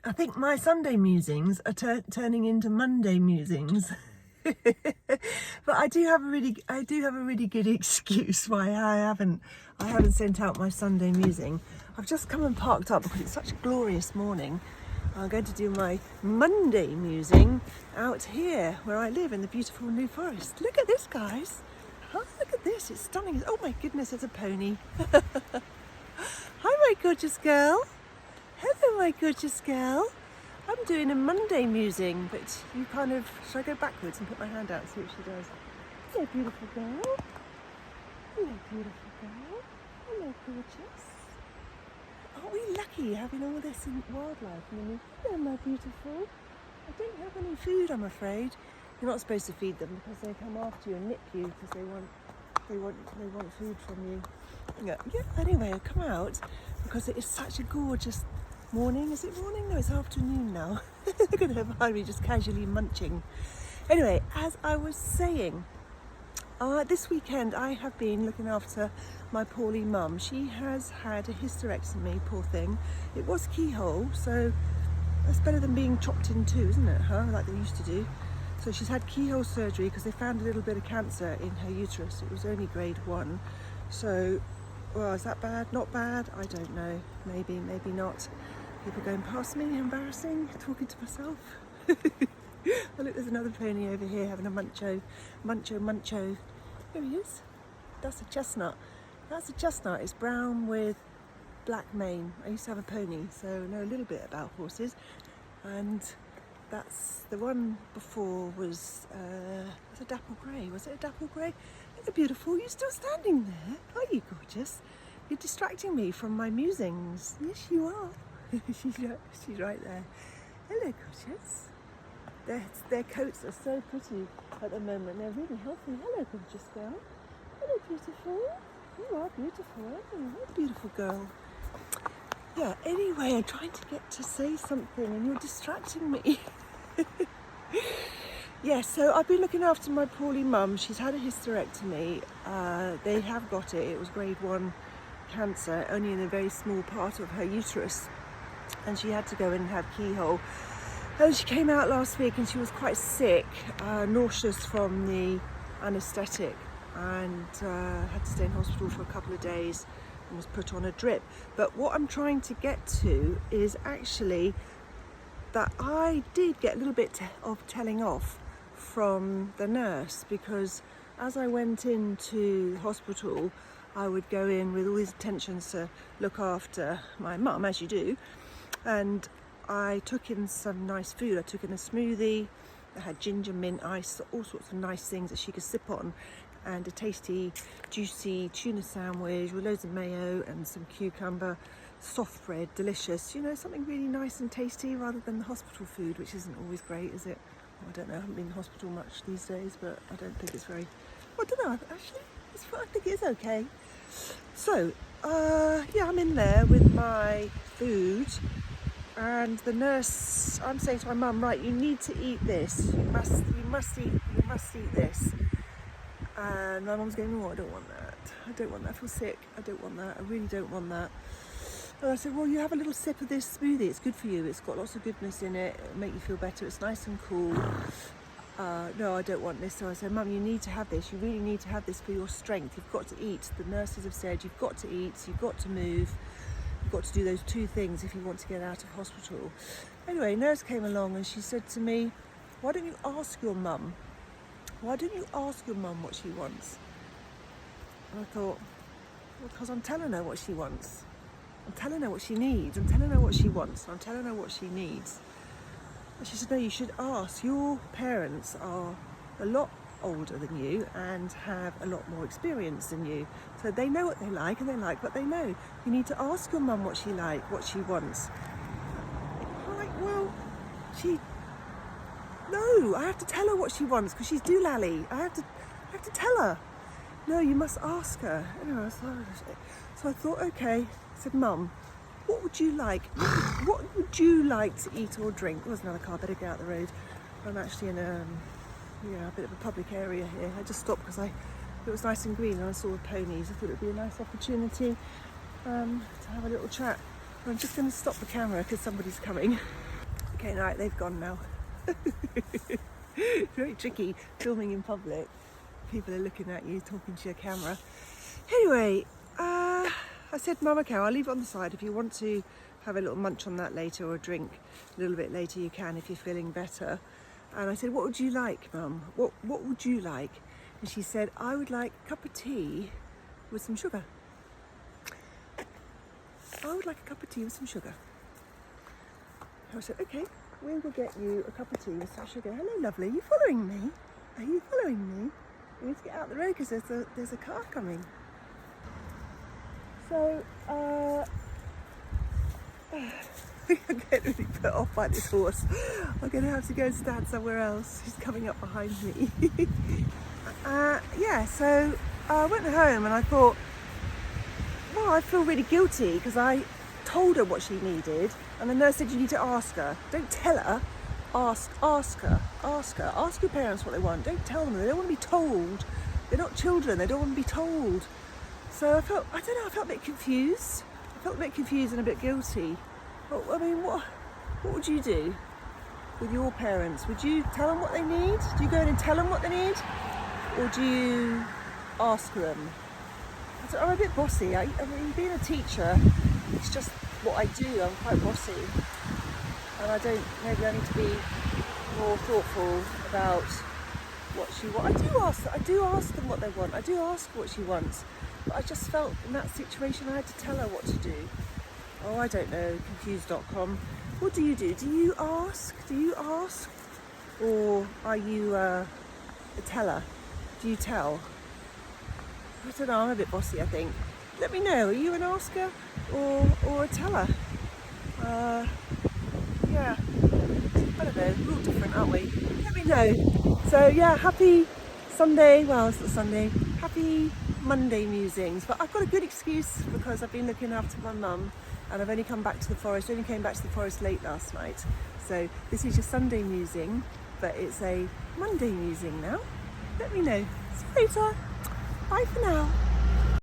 I think my Sunday musings are turning into Monday musings. But I do have a really good excuse why I haven't sent out my Sunday musing. I've just come and parked up because it's such a glorious morning. I'm going to do my Monday musing out here where I live in the beautiful New Forest. Look at this, guys. Oh, look at this, it's stunning. Oh my goodness, it's a pony. Hi, my gorgeous girl. Hello, my gorgeous girl. I'm doing a Monday musing, but you kind of... Should I go backwards and put my hand out and see what she does? Hello, beautiful girl. Hello, beautiful girl. Hello, gorgeous. Aren't we lucky having all this wildlife? Hello, my beautiful. I don't have any food, I'm afraid. You're not supposed to feed them because they come after you and nip you because they want food from you. Yeah. Anyway, I come out because it is such a gorgeous morning. Is it morning? No, it's afternoon now. Look at her behind me just casually munching. Anyway, as I was saying, this weekend I have been looking after my poorly mum. She has had a hysterectomy, poor thing. It was keyhole, so that's better than being chopped in two, isn't it, like they used to do. So she's had keyhole surgery because they found a little bit of cancer in her uterus. It was only grade 1. So, well, is that bad? Not bad? I don't know. Maybe, maybe not. People going past me, embarrassing, talking to myself. Oh, look, there's another pony over here having a muncho. Here he is. That's a chestnut. That's a chestnut. It's brown with black mane. I used to have a pony, so I know a little bit about horses. And that's the one before was a dapple grey. Was it a dapple grey? Look, beautiful. You're still standing there. Are you gorgeous? You're distracting me from my musings. Yes, you are. She's right there. Hello, gorgeous. Their coats are so pretty at the moment. They're really healthy. Hello, gorgeous girl. Hello, beautiful. You are beautiful, aren't you? What a beautiful girl. Yeah, anyway, I'm trying to get to say something and you're distracting me. Yeah, so I've been looking after my poorly mum. She's had a hysterectomy. They have got it. It was grade 1 cancer, only in a very small part of her uterus. And she had to go and have keyhole. And she came out last week and she was quite sick, nauseous from the anaesthetic, and had to stay in hospital for a couple of days and was put on a drip. But what I'm trying to get to is actually that I did get a little bit of telling off from the nurse, because as I went into hospital, I would go in with all these intentions to look after my mum, as you do, and I took in some nice food. I took in a smoothie that had ginger, mint, ice, all sorts of nice things that she could sip on, and a tasty, juicy tuna sandwich with loads of mayo and some cucumber, soft bread, delicious, you know, something really nice and tasty rather than the hospital food, which isn't always great, is it? Well, I don't know, I haven't been in hospital much these days, but I don't think it's very, well, I don't know, actually, I think it's okay. So, yeah, I'm in there with my food. And the nurse, I'm saying to my mum, right, you need to eat this. You must eat this. And my mum's going, oh, I don't want that. I don't want that. I feel sick. I don't want that. I really don't want that. And I said, well, you have a little sip of this smoothie. It's good for you. It's got lots of goodness in it. It'll make you feel better. It's nice and cool. No, I don't want this. So I said, Mum, you need to have this. You really need to have this for your strength. You've got to eat. The nurses have said you've got to eat. You've got to move. You've got to do those 2 things if you want to get out of hospital. Anyway, nurse came along and she said to me, why don't you ask your mum? Why don't you ask your mum what she wants? And I thought, well, because I'm telling her what she wants. I'm telling her what she needs. I'm telling her what she wants. I'm telling her what she needs. And she said, no, you should ask. Your parents are a lot older than you and have a lot more experience than you, so they know what they like and they like what they know. You need to ask your mum what she likes, what she wants. I'm like, well, no, I have to tell her what she wants because she's doolally. I have to tell her. No, you must ask her. Anyway, so I thought, okay. I said, Mum, what would you like? What would you like to eat or drink? There's another car, better get out the road. I'm actually in a bit of a public area here. I just stopped because it was nice and green and I saw the ponies. I thought it would be a nice opportunity to have a little chat. I'm just going to stop the camera because somebody's coming. Okay, right, they've gone now. Very tricky filming in public. People are looking at you, talking to your camera. Anyway, I said, Mama Cow, I'll leave it on the side. If you want to have a little munch on that later or a drink a little bit later, you can if you're feeling better. And I said, what would you like, Mum? What would you like? And she said, I would like a cup of tea with some sugar. I would like a cup of tea with some sugar. I said, okay, we will get you a cup of tea with some sugar. Hello, lovely. Are you following me? Are you following me? We need to get out the road because there's a car coming. So, I'm getting really put off by this horse. I'm going to have to go and stand somewhere else. He's coming up behind me. Yeah, so I went home and I thought, well, I feel really guilty because I told her what she needed, and the nurse said you need to ask her. Don't tell her. Ask her. Ask your parents what they want. Don't tell them. They don't want to be told. They're not children. They don't want to be told. So I felt a bit confused. I felt a bit confused and a bit guilty. But, I mean, what would you do with your parents? Would you tell them what they need? Do you go in and tell them what they need? Or do you ask them? I'm a bit bossy. I mean, being a teacher, it's just what I do. I'm quite bossy. And maybe I need to be more thoughtful about what she wants. I do ask them what they want. I do ask what she wants. But I just felt in that situation I had to tell her what to do. Oh, I don't know, confused.com. What do? Do you ask? Or are you a teller? Do you tell? I don't know, I'm a bit bossy, I think. Let me know, are you an asker or a teller? Yeah, I don't know, we're all different, aren't we? Let me know. So yeah, happy Sunday, well it's not Sunday, happy Monday musings. But I've got a good excuse because I've been looking after my mum and I've only come back to the forest, only came back to the forest late last night. So this is your Sunday musing, but it's a Monday musing now. Let me know. See you later. Bye for now.